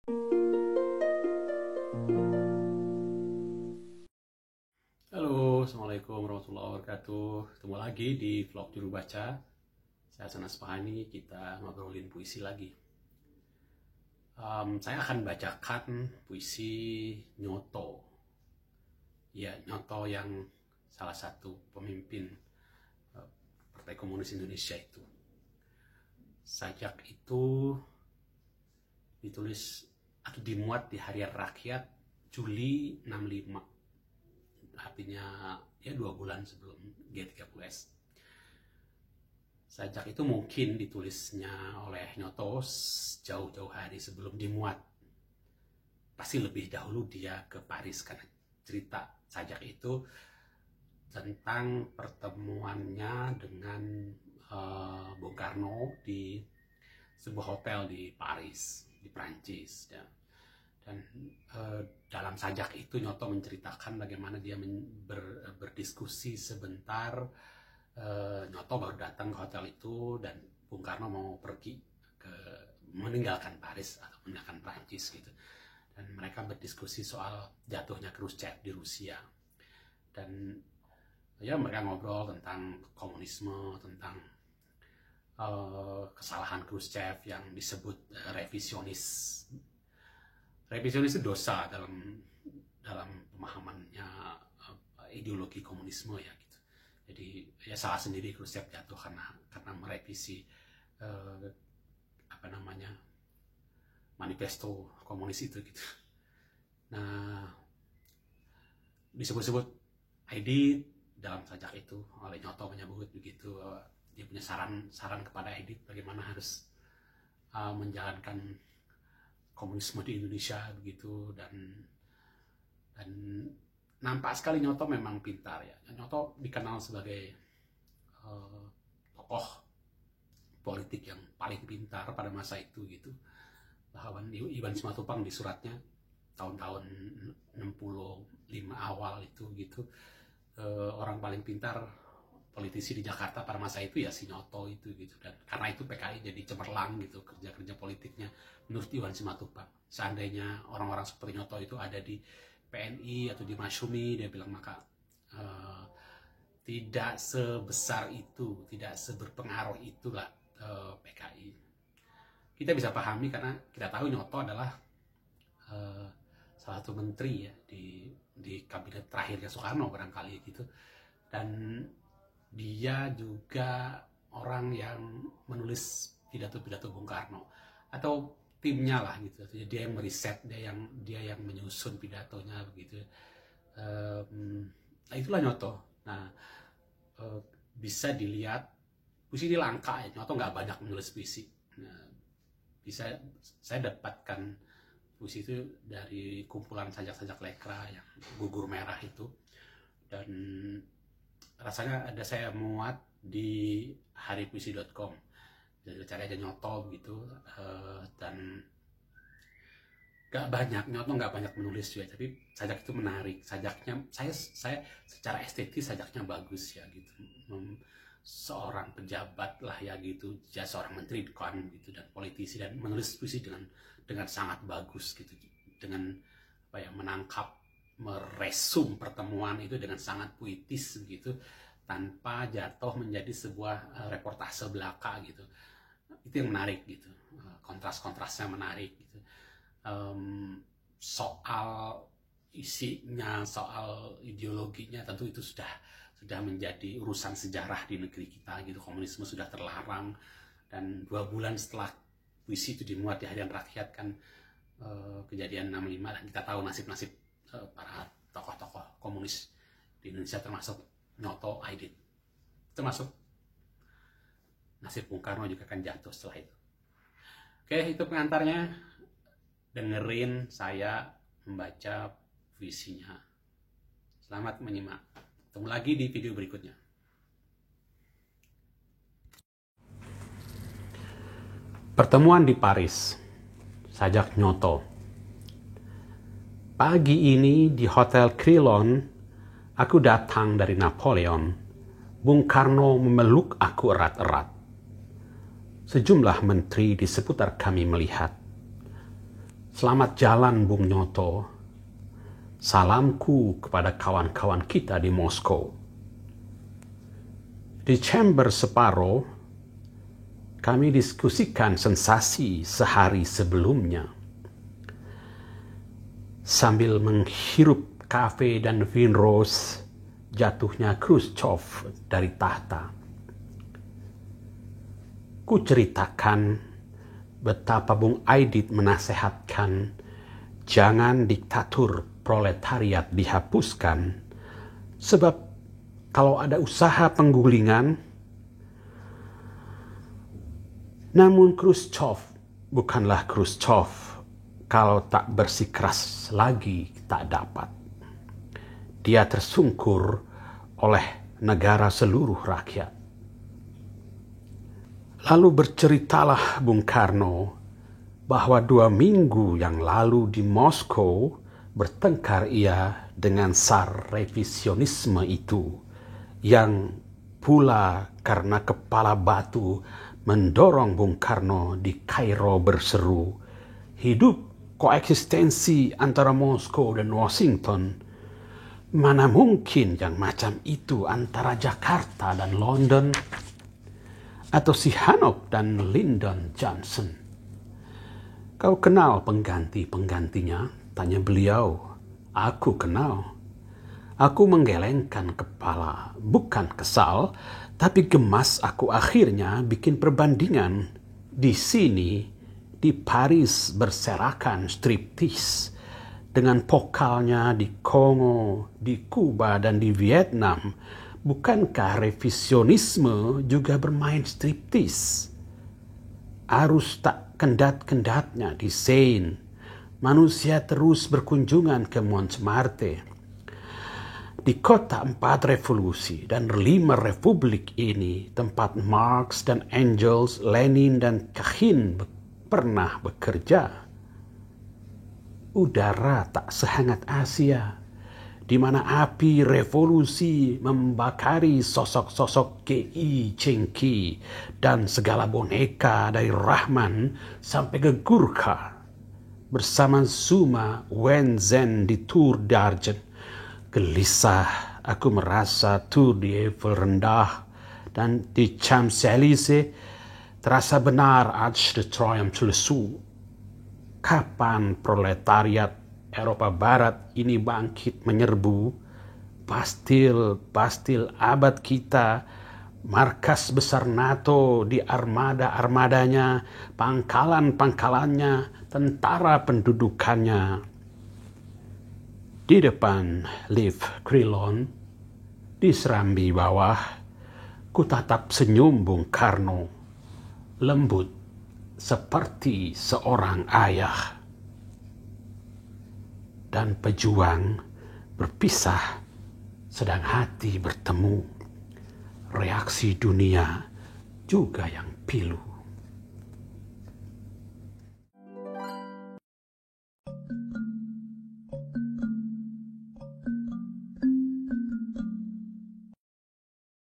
Halo, Assalamualaikum warahmatullahi wabarakatuh. Ketemu lagi di vlog Juru Baca. Saya Sanas Pahani, kita ngobrolin puisi lagi. Saya akan bacakan puisi Nyoto. Ya, Nyoto yang salah satu pemimpin Partai Komunis Indonesia itu. Sajak itu ditulis atau dimuat di Harian Rakyat Juli 65. Artinya ya 2 bulan sebelum G30S. Sajak itu mungkin ditulisnya oleh Nyoto jauh-jauh hari sebelum dimuat. Pasti lebih dahulu dia ke Paris, karena cerita sajak itu tentang pertemuannya dengan Bung Karno di sebuah hotel di Paris, di Prancis. Ya. Dan dalam sajak itu Nyoto menceritakan bagaimana dia berdiskusi sebentar. Nyoto baru datang ke hotel itu dan Bung Karno mau pergi meninggalkan Paris atau meninggalkan Prancis gitu. Dan mereka berdiskusi soal jatuhnya Khrushchev di Rusia. Dan ya mereka ngobrol tentang komunisme, tentang kesalahan Khrushchev yang disebut revisionis. Revisionis itu dosa dalam pemahamannya ideologi komunisme ya gitu. Jadi ya salah sendiri Khrushchev jatuh karena merevisi manifesto komunis itu gitu. Nah, disebut-sebut Aidit dalam sajak itu oleh Nyoto menyebut begitu. Dia punya saran kepada Aidit bagaimana harus menjalankan komunisme di Indonesia begitu. Dan nampak sekali Nyoto memang pintar ya. Nyoto dikenal sebagai tokoh politik yang paling pintar pada masa itu gitu. Bahkan Iwan Simatupang di suratnya tahun-tahun 65 awal itu gitu, orang paling pintar politisi di Jakarta pada masa itu ya si Nyoto itu gitu. Dan karena itu PKI jadi cemerlang gitu kerja-kerja politiknya menurut Iwan Simatupang. Seandainya orang-orang seperti Nyoto itu ada di PNI atau di Masyumi, dia bilang, maka tidak sebesar itu, tidak seberpengaruh itulah PKI. Kita bisa pahami karena kita tahu Nyoto adalah salah satu menteri ya di kabinet terakhirnya Soekarno barangkali gitu. Dan dia juga orang yang menulis pidato-pidato Bung Karno atau timnya lah gitu. Dia yang meriset, dia yang menyusun pidatonya begitu. Nah itulah Nyoto. Nah bisa dilihat puisi ini langka ya. Nyoto nggak banyak menulis puisi. Nah, saya dapatkan puisi itu dari kumpulan sajak-sajak lekra yang gugur merah itu. Dan rasanya ada saya muat di haripuisi.com. Jadi cari aja Nyoto begitu. Dan Nyoto nggak banyak menulis juga, tapi sajak itu menarik. Sajaknya saya secara estetis sajaknya bagus ya gitu. Seorang pejabat lah ya gitu, ya seorang menteri kan gitu, dan politisi, dan menulis puisi dengan sangat bagus gitu, dengan menangkap, meresum pertemuan itu dengan sangat puitis begitu, tanpa jatuh menjadi sebuah reportase belaka gitu. Itu yang menarik gitu, kontras-kontrasnya menarik gitu. Soal isinya, soal ideologinya tentu itu sudah menjadi urusan sejarah di negeri kita gitu. Komunisme sudah terlarang, dan 2 bulan setelah puisi itu dimuat di Harian Rakyat kan kejadian 65, dan kita tahu nasib-nasib para tokoh-tokoh komunis di Indonesia, termasuk Nyoto, Aidit, termasuk nasib Bung Karno juga kan jatuh setelah itu. Oke, itu pengantarnya. Dengerin saya membaca puisinya. Selamat menyimak. Ketemu lagi di video berikutnya. Pertemuan di Paris. Sajak Nyoto. Pagi ini di Hotel Crillon, aku datang dari Napoleon. Bung Karno memeluk aku erat-erat. Sejumlah menteri di seputar kami melihat. Selamat jalan Bung Nyoto. Salamku kepada kawan-kawan kita di Moskow. Di chamber separuh, kami diskusikan sensasi sehari sebelumnya. Sambil menghirup kafe dan Vinrose, jatuhnya Khrushchev dari tahta. Ku ceritakan betapa Bung Aidit menasehatkan jangan diktatur proletariat dihapuskan, sebab kalau ada usaha penggulingan, namun Khrushchev bukanlah Khrushchev kalau tak bersikeras lagi tak dapat. Dia tersungkur oleh negara seluruh rakyat. Lalu berceritalah Bung Karno bahwa 2 minggu yang lalu di Moskow bertengkar ia dengan Tsar revisionisme itu, yang pula karena kepala batu mendorong Bung Karno di Kairo berseru, hidup koeksistensi antara Moskow dan Washington. Mana mungkin yang macam itu antara Jakarta dan London, atau Sihanouk dan Lyndon Johnson. Kau kenal pengganti-penggantinya? Tanya beliau. Aku kenal. Aku menggelengkan kepala, bukan kesal, tapi gemas. Aku akhirnya bikin perbandingan. Di sini, di Paris berserakan striptease dengan pokalnya di Kongo, di Kuba, dan di Vietnam. Bukankah revisionisme juga bermain striptease? Arus tak kendat-kendatnya di Seine, manusia terus berkunjungan ke Montmartre. Di kota 4 revolusi dan 5 republik ini, tempat Marx dan Engels, Lenin dan Kachin pernah bekerja. Udara tak sehangat Asia, di mana api revolusi membakari sosok-sosok G.I. Chengki dan segala boneka dari Rahman sampai ke Gurkha. Bersama Zuma Wen-Zhen di Tour d'Argent, gelisah aku merasa Tour de Eiffel rendah, dan di Champs-Élysées terasa benar Arc de Triomphe lesu. Kapan proletariat Eropa Barat ini bangkit menyerbu? Pastil abad kita, markas besar NATO di armada-armadanya, pangkalan-pangkalannya, tentara pendudukannya. Di depan lift Krillon, di serambi bawah, ku tatap senyum Bung Karno, lembut seperti seorang ayah. Dan pejuang berpisah, sedang hati bertemu. Reaksi dunia juga yang pilu.